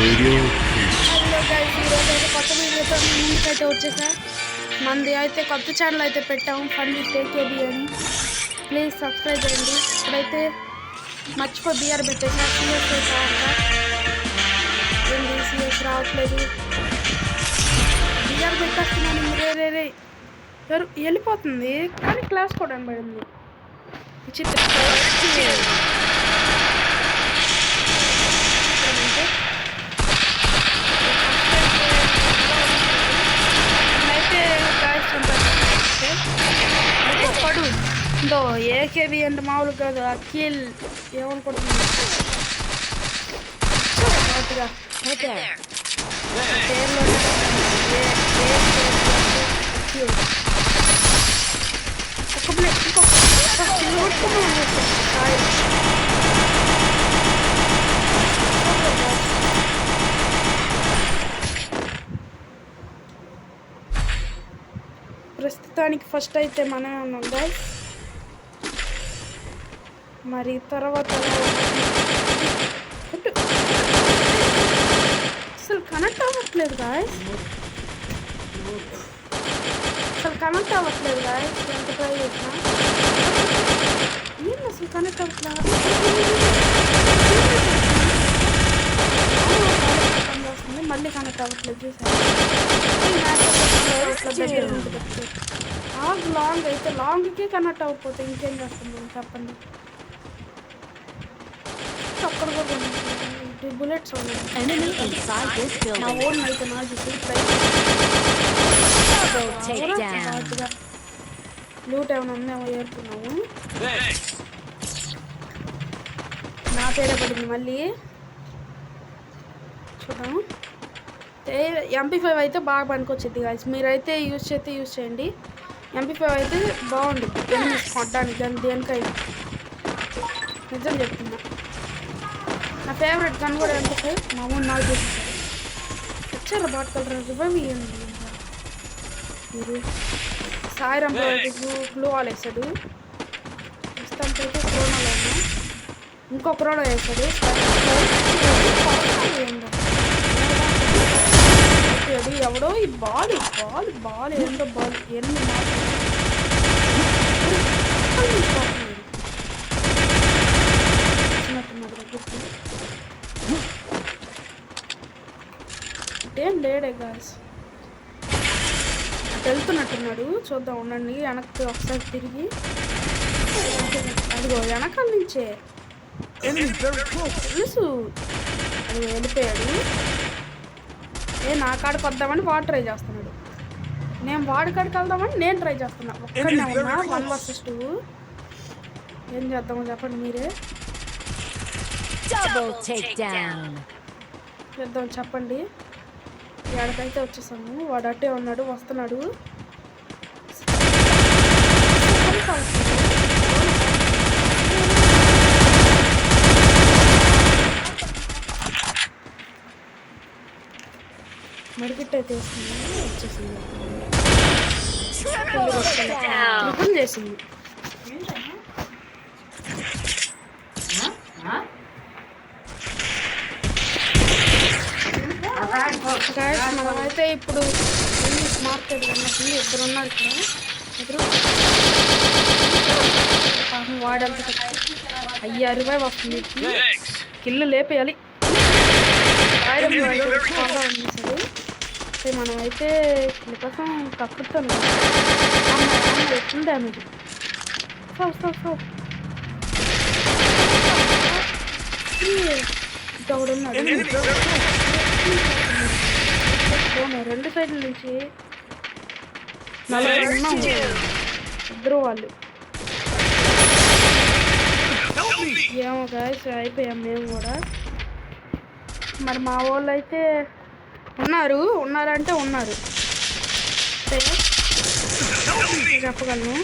Hello guys, ఈరోజు అయితే కొత్త వీడియోతో ముందుకైతే వచ్చేసా. మంది అయితే కొత్త ఛానల్ అయితే పెట్టాము, ఫన్ విత్ కేబీ అని. ప్లీజ్ సబ్స్క్రైబ్ చేయండి. ఇప్పుడైతే మర్చిపో బిఆర్ పెట్టేసా. సిఎస్ కావాలంట. ఏంటి సిఎస్ రావట్లేదు. బిఆర్ పెట్టేస్తున్నాను. రే ఎవరు వెళ్ళిపోతుంది, కానీ క్లాస్ కూడా పడింది. విచిత్రం. పడు ఏకేబి అంటే మామూలు కాదు. అఖిల్ ఏమనుకుంటున్నాను ప్రస్తుతానికి ఫస్ట్ అయితే మనమే ఉన్నాం గైస్. మరి తర్వాత అసలు కనెక్ట్ అవ్వట్లేదు గాయస్. ఎంత ట్రై చేసినా ఏం అసలు కనెక్ట్ అవ్వట్లేదు. మళ్ళీ కనెక్ట్ అవ్వట్లేదు. చూసాను లాంగ్ అయితే లాంగ్కి కనెక్ట్ అవ్వకపోతే ఇంకేం చేస్తుంది చెప్పండి. అక్కడ కూడా బుల్లెట్స్ నా ఓన్ అయితే నా లూట్ ఏమైనా ఉందేమో ఏరుకున్నాము. నా పేరే పడింది మళ్ళీ. చూద్దాం. MP5 అయితే బాగా పనికొచ్చింది గాయస్. మీరైతే యూజ్ చేయండి. MP5 అయితే బాగుంటుంది ఎనిమిస్ కొట్టడానికి, కానీ దేనికైనా నిజం చెప్తున్నా. నా ఫేవరెట్ గన్ కూడా MP5. మా ఊరు నాకు చూపిస్తారు. వచ్చారా బాట్కలరా రివైవ్ ఇవ్వండి. మీరు సాయిరామ్ గ్లూ వాల్ వేసాడు. ప్రస్తుతానికైతే క్రోనాలో ఉన్నా. ఇంకో క్రోనా వేసాడు. ఎవడో ఈ బాల్ ఏంటో బాల్ ఎన్ని ఏం లేడే గాయస్. వెళ్తున్నట్టున్నాడు. చూద్దాం ఉండండి. వెనక్కి ఒకసారి తిరిగి అదిగో వెనకాల నుంచే తెలుసు. అది వెళ్ళిపోయాడు. నా కాడికి వద్దామని వాడు ట్రై చేస్తున్నాడు. నేను వాడి కాడికి వెళ్దామని నేను ట్రై చేస్తున్నా. ఒక్కడనే ఉన్నా 1 vs 2. ఏం చేద్దామో చెప్పండి మీరే. చేద్దాం చెప్పండి. ఎక్కడికైతే వచ్చేసాము. వాడు అట్టే ఉన్నాడు, వస్తున్నాడు. మడికిట్ అయితే వచ్చేసింది. చేసింది. మనమైతే ఇప్పుడు మార్కెట్ ఉన్నట్టు ఇద్దరు ఉన్నారు ఇక్కడ. వాడంత అయ్యా 60 వస్తుంది. కిల్లు లేపేయాలి. మనమైతే కోసం కక్కుతాను. Full damage. ఉన్నాడు. రెండు సైడ్ల నుంచి 40 ఉన్నాం. ఇద్దరు వాళ్ళు ఏమో గాయస్ అయిపోయాం మేము కూడా. మరి మా వాళ్ళు అయితే ఉన్నారంటే ఉన్నారు చెప్పగలను.